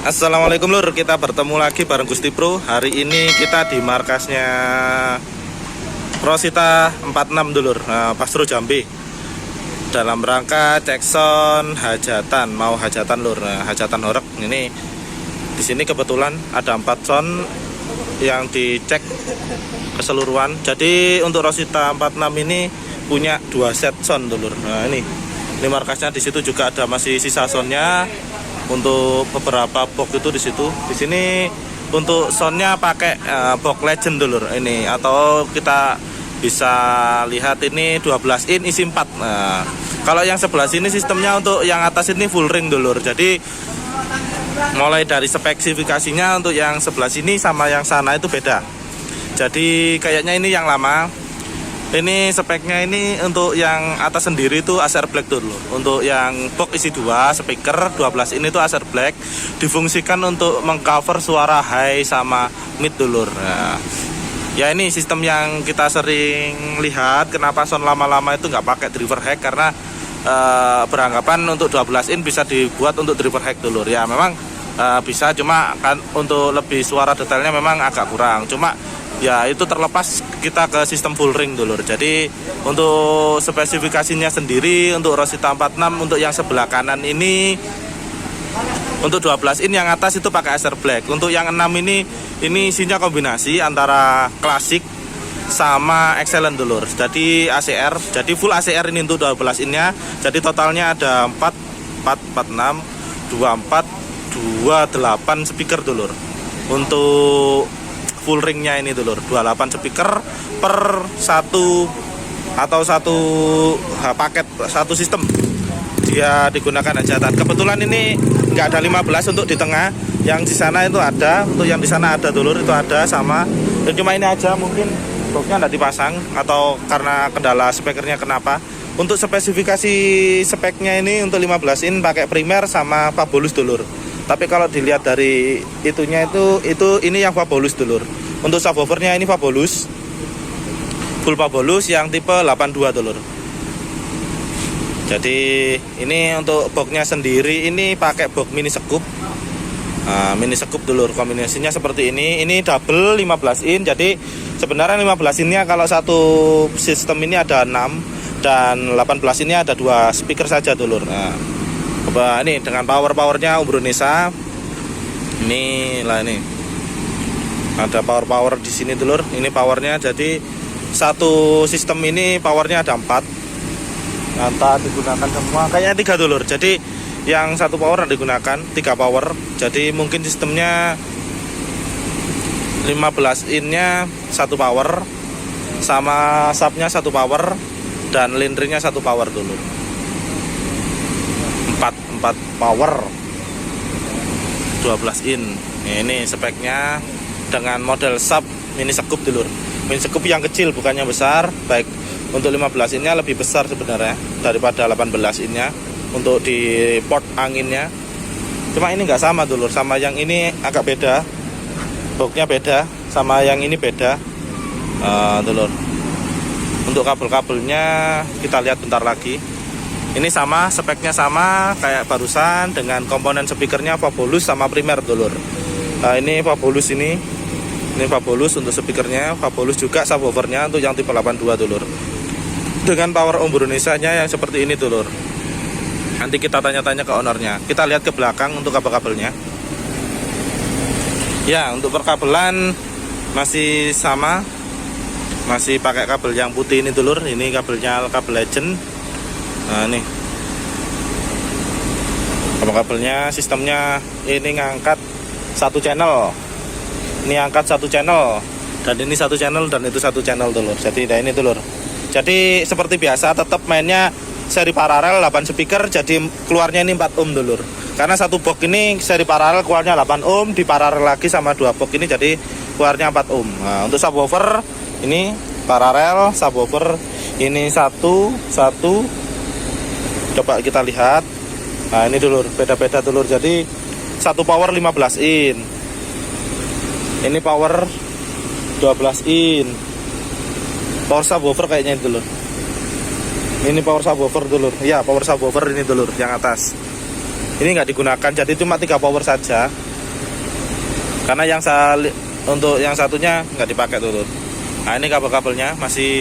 Assalamualaikum lur, kita bertemu lagi bareng Gusti Pro. Hari ini kita di markasnya Rosita 46 dulur, Pastro Jambi. Dalam rangka cek sound hajatan, mau hajatan lur, hajatan horeg. Ini di sini kebetulan ada 4 sound yang dicek keseluruhan. Jadi untuk Rosita 46 ini punya 2 set sound dulur. Nah, ini markasnya di situ juga ada masih sisa soundnya. Untuk beberapa box itu di situ. Di sini untuk soundnya pakai box Legend dulur ini, atau kita bisa lihat ini 12 in isi 4. Nah, kalau yang sebelah sini sistemnya untuk yang atas ini full ring dulur. Jadi mulai dari spesifikasinya untuk yang sebelah sini sama yang sana itu beda. Jadi kayaknya ini yang lama. Ini speknya ini untuk yang atas sendiri itu Acer Black dulu. Untuk yang box isi 2 speaker 12 ini tuh Acer Black, difungsikan untuk mengcover suara high sama mid dulur. Nah, ya ini sistem yang kita sering lihat. Kenapa sound lama-lama itu nggak pakai driver hack, karena beranggapan untuk 12 in bisa dibuat untuk driver hack dulur. Ya memang bisa, cuma kan untuk lebih suara detailnya memang agak kurang. Cuma ya itu terlepas kita ke sistem full ring dulur. Jadi untuk spesifikasinya sendiri untuk Rosita 46 untuk yang sebelah kanan ini untuk 12 in yang atas itu pakai Acer Black. Untuk yang 6 ini isinya kombinasi antara klasik sama excellent dulur. Jadi ACR, jadi full ACR ini untuk 12 innya. Jadi totalnya ada 4 6 24 28 speaker dulur. Untuk full ringnya ini dulur, 28 speaker per satu atau satu paket, satu sistem dia digunakan hajatan. Kebetulan ini nggak ada 15 untuk di tengah, yang di sana itu ada. Untuk yang di sana ada dulur, itu ada sama. Dan cuma ini aja mungkin boxnya nggak dipasang atau karena kendala speakernya kenapa. Untuk spesifikasi speknya ini untuk 15 in pakai primer sama Fabulous dulur. Tapi kalau dilihat dari itunya itu ini yang Fabulous dulur. Untuk subwoofernya ini Fabulous, full Fabulous yang tipe 82 dulur. Jadi ini untuk boxnya sendiri ini pakai box mini scoop. Mini scoop dulur, kombinasinya seperti ini. Ini double 15 in. Jadi sebenarnya 15 innya kalau satu sistem ini ada 6 dan 18 ini ada 2 speaker saja dulur. Nah, coba ini dengan powernya Umbronesa. Ini lah, ini ada power di sini dulur. Ini powernya, jadi satu sistem ini powernya ada 4. Nanti digunakan semua kayaknya 3 dulur. Jadi yang satu power digunakan 3 power. Jadi mungkin sistemnya 15 innya 1 power, sama subnya 1 power, dan lindringnya 1 power dulur. 4 power 12 in. Ini speknya dengan model sub mini scoop dulur. Mini scoop yang kecil, bukannya besar. Baik untuk 15 innya lebih besar sebenarnya daripada 18 innya untuk di port anginnya. Cuma ini nggak sama dulur, sama yang ini agak beda. Boxnya beda, sama yang ini beda dulur. Untuk kabel-kabelnya kita lihat bentar lagi. Ini sama, speknya sama kayak barusan, dengan komponen speakernya Fabulous sama primer dulur. Ini Fabulous ini Fabulous untuk speakernya, Fabulous juga subwoofernya untuk yang tipe 82 dulur. Dengan power Umbronesa-nya yang seperti ini dulur. Nanti kita tanya-tanya ke ownernya. Kita lihat ke belakang untuk kabel-kabelnya. Ya, untuk perkabelan masih sama. Masih pakai kabel yang putih ini dulur. Ini kabelnya kabel Legend. Nah, ini kabelnya, sistemnya ini ngangkat 1 channel. Ini angkat 1 channel, dan ini 1 channel, dan itu 1 channel dulur. Jadi nah ini dulur. Jadi seperti biasa tetap mainnya seri paralel 8 speaker. Jadi keluarnya ini 4 ohm dulur. Karena satu box ini seri paralel keluarnya 8 ohm, di paralel lagi sama 2 box ini jadi keluarnya 4 ohm. Nah, untuk subwoofer ini paralel, subwoofer ini satu. Coba kita lihat. Nah, ini dulur, beda-beda dulur. Jadi satu power 15 in. Ini power 12 in. Power subwoofer kayaknya ini dulur. Ini power subwoofer dulur. Iya, power subwoofer ini dulur yang atas. Ini nggak digunakan, jadi cuma 3 power saja. Karena untuk yang satunya nggak dipakai dulur. Nah ini kabel-kabelnya masih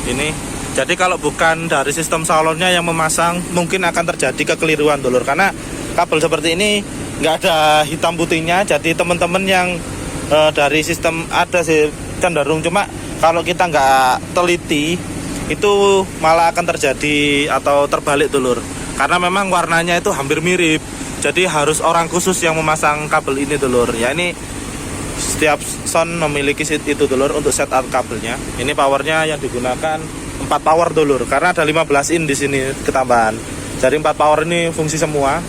ini. Jadi kalau bukan dari sistem salonnya yang memasang, mungkin akan terjadi kekeliruan dulur. Karena kabel seperti ini nggak ada hitam putihnya. Jadi teman-teman yang dari sistem ada sih cenderung, cuma kalau kita nggak teliti itu malah akan terjadi atau terbalik dulur. Karena memang warnanya itu hampir mirip. Jadi harus orang khusus yang memasang kabel ini dulur. Ya ini setiap sound memiliki itu dulur untuk setup kabelnya. Ini powernya yang digunakan 4 power dulur. Karena ada 15 in di sini ketambahan. Jadi 4 power ini fungsi semua.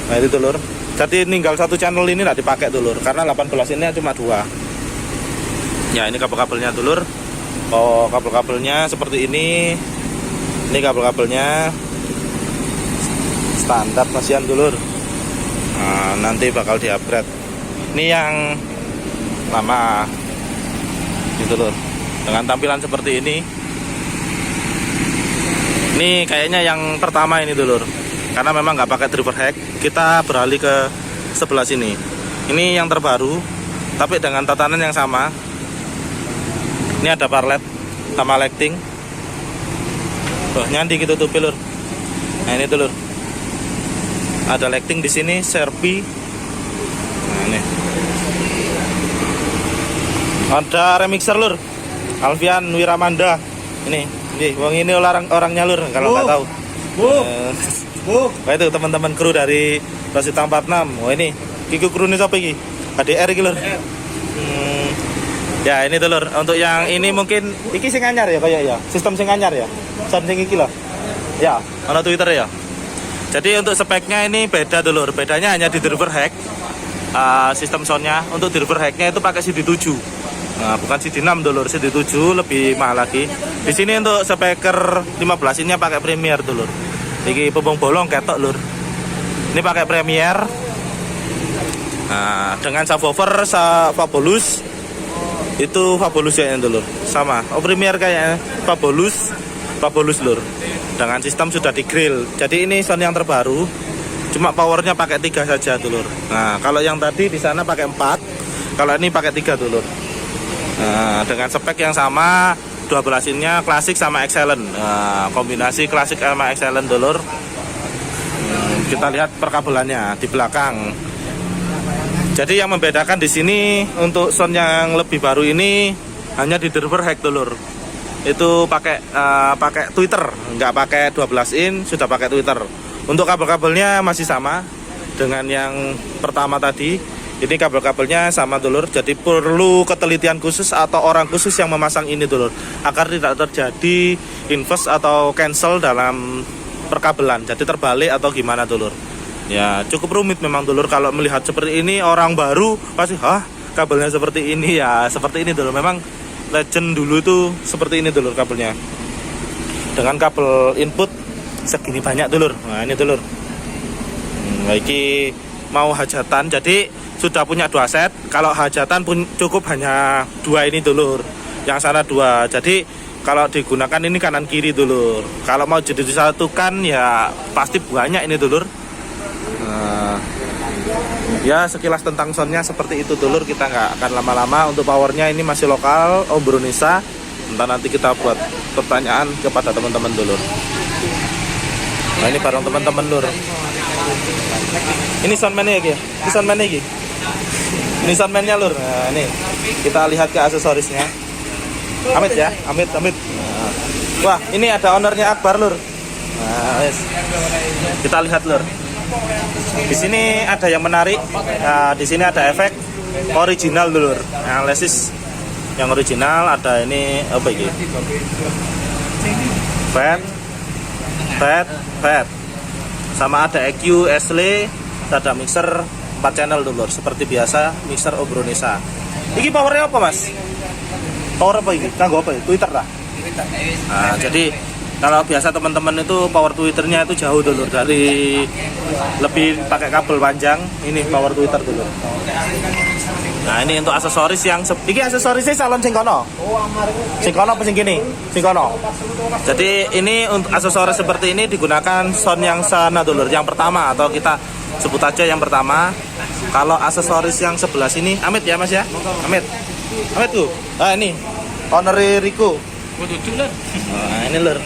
Nah itu dulur. Jadi tinggal satu channel ini tidak dipakai dulur. Karena 18 ini cuma 2. Ya ini kabel-kabelnya dulur. Oh kabel-kabelnya seperti ini. Ini kabel-kabelnya standar masihan dulur. Nah, nanti bakal di-upgrade. Ini yang lama gitu dulur. Dengan tampilan seperti ini. Ini kayaknya yang pertama ini dulur. Karena memang nggak pakai driver hack. Kita beralih ke sebelah sini. Ini yang terbaru, tapi dengan tatanan yang sama. Ini ada parlet sama lighting. Oh, nyandi gitu tuh pilur. Nah ini dulur. Ada lighting di sini, Serpi. Nah ini. Ada remixer lur. Alfian Wiramanda. Ini ini orangnya lur kalau nggak tahu. Wah itu teman-teman kru dari Rosita 46. Oh ini Kiku kru ini siapa ini? HDR iki lur. Ya ini dulur. Untuk yang ini mungkin iki sing anyar ya kayak ya. Sistem sing anyar ya. Sound sing iki loh. Ya, ono Twitter ya. Jadi untuk speknya ini beda dulur. Bedanya hanya di driver hack. Sistem soundnya untuk driver hacknya itu pakai CD7. Nah, bukan CD6 dulur, CD7 lebih mahal lagi. Di sini untuk speaker 15 ini pakai Premier dulur. Iki pembong bolong ketok lur. Ini pakai Premier. Nah, dengan subwoofer Fabulous. Itu Fabulous ya dulur. Sama. Oh Premier kayaknya Fabulous lur. Dengan sistem sudah di grill. Jadi ini sound yang terbaru. Cuma powernya pakai 3 saja dulur. Nah, kalau yang tadi di sana pakai 4. Kalau ini pakai 3 dulur. Nah, dengan spek yang sama, 12 innya klasik sama excellent. Nah, kombinasi klasik sama excellent dulur. Kita lihat perkabelannya di belakang. Jadi yang membedakan di sini untuk sound yang lebih baru ini hanya di driver hack dulur. Itu pakai Twitter, nggak pakai 12 in, sudah pakai Twitter. Untuk kabel-kabelnya masih sama dengan yang pertama tadi. Ini kabel-kabelnya sama dulur. Jadi perlu ketelitian khusus atau orang khusus yang memasang ini dulur, agar tidak terjadi inverse atau cancel dalam perkabelan. Jadi terbalik atau gimana dulur. Ya cukup rumit memang dulur. Kalau melihat seperti ini orang baru pasti kabelnya seperti ini ya. Seperti ini dulur. Memang legend dulu itu seperti ini dulur kabelnya. Dengan kabel input segini banyak dulur. Nah ini dulur. Ini mau hajatan. Jadi sudah punya 2 set. Kalau hajatan pun cukup hanya 2 ini dulur. Yang sana 2. Jadi kalau digunakan ini kanan kiri dulur. Kalau mau jadi disatukan ya pasti banyak ini dulur. Ya sekilas tentang soundnya seperti itu dulur. Kita nggak akan lama-lama. Untuk powernya ini masih lokal Ombronisa. Entah nanti kita buat pertanyaan kepada teman-teman dulur. Nah ini bareng teman-teman lur. Ini soundman-nya ya. Ini soundman-nya ya. Ini soundman-nya lur. Nah ini kita lihat ke aksesorisnya. Amit ya, amit. Nah. Wah ini ada ownernya Akbar lur. Nah, yes. Kita lihat lur. Di sini ada yang menarik. Nah, di sini ada efek original dulur. Nah, lesis yang original ada ini apa ini? Fat. Sama ada EQ, Ashley, ada mixer 4 channel dulur. Seperti biasa mixer Ombronisa. Ini powernya apa mas? Power apa ini? Kanggo apa? Twitter lah. Nah, jadi kalau biasa teman-teman itu power Twitternya itu jauh dulu dari lebih pakai kabel panjang. Ini power Twitter dulu. Nah, ini untuk aksesoris yang iki aksesorisnya salon sing kono. Sing kono apa sing kene? Sing kono. Jadi ini untuk aksesoris seperti ini digunakan sound yang sana dulur, yang pertama atau kita sebut aja yang pertama. Kalau aksesoris yang sebelah sini, Amit ya Mas ya? Amit. Amit tuh. Nah, ini Honor Rico. Nah, ini lur.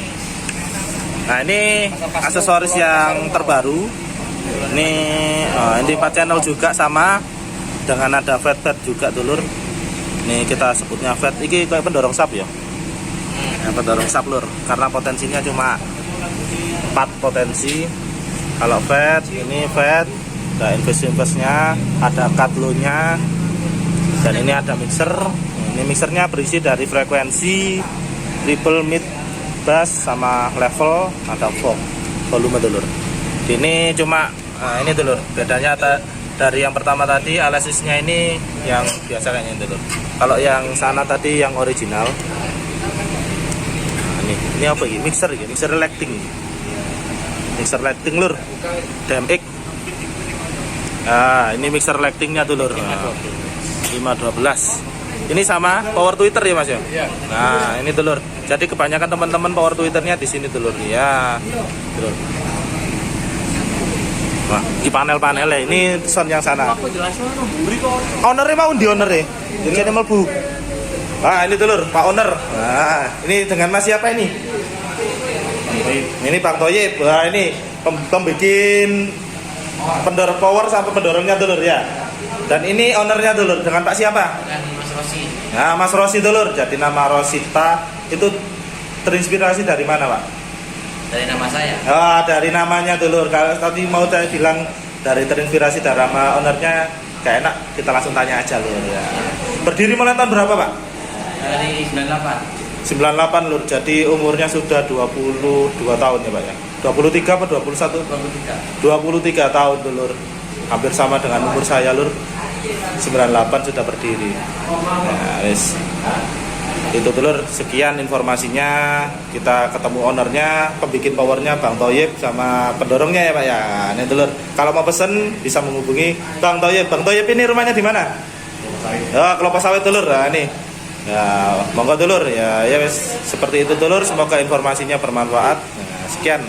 Nah, ini aksesoris yang terbaru. Ini 4 channel juga sama dengan ada fat juga dulur. Nih kita sebutnya fat. Ini kayak pendorong sap ya. Pendorong sap lur. Karena potensinya cuma 4 potensi. Kalau fat, ini fat. Ada invest-investnya, ada cut-low-nya, dan ini ada mixer. Ini mixernya berisi dari frekuensi, triple, mid, bass, sama level, ada volume dulur. Ini cuma ini dulur, bedanya dari yang pertama tadi alisisnya ini yang biasa kayaknya dulur. Kalau yang sana tadi yang original. Nah, ini apa ini? Mixer ya, mixer lighting. Mixer lighting lur. DMX. Nah, ini mixer lightingnya dulur. 512. Ini sama power tweeter ya Mas ya? Iya. Nah, ini dulur. Jadi kebanyakan teman-teman power tweeternya di sini dulur. Ya. Dulur. Nah, di panel-panelnya ini sound yang sana. Ownernya mau di ownernya. Jadi ini melbu. Nah, ini dulur, Pak Owner. Nah, ini dengan Mas siapa ini? Ini Bang Toyib. Nah, ini pembikin pendorong power sampai pendorongnya dulur ya. Dan ini ownernya dulur dengan Pak siapa? Dengan Mas Rosi. Nah, Mas Rosi dulur. Jadi nama Rosita itu terinspirasi dari mana, Pak? Dari nama saya. Oh, dari namanya dulur. Kalau tadi mau saya bilang dari terinspirasi dari nama ownernya, gak enak, kita langsung tanya aja lur ya. Berdiri mulai tahun berapa, Pak? Dari 98. 98 lur. Jadi umurnya sudah 22 tahun ya, Pak ya. 23 apa 21? 23 tahun dulur. Hampir sama dengan umur saya lur. 98 sudah berdiri. Nah, wis. Itu dulur, sekian informasinya. Kita ketemu ownernya, pembikin powernya Bang Toyib sama pendorongnya ya Pak ya. Ini dulur, kalau mau pesen bisa menghubungi Bang Toyib. Bang Toyib ini rumahnya di mana? Ya, Kelapa Sawit dulur. Nah, ini. Ya, monggo dulur ya. Ya wis, seperti itu dulur. Semoga informasinya bermanfaat. Nah, sekian.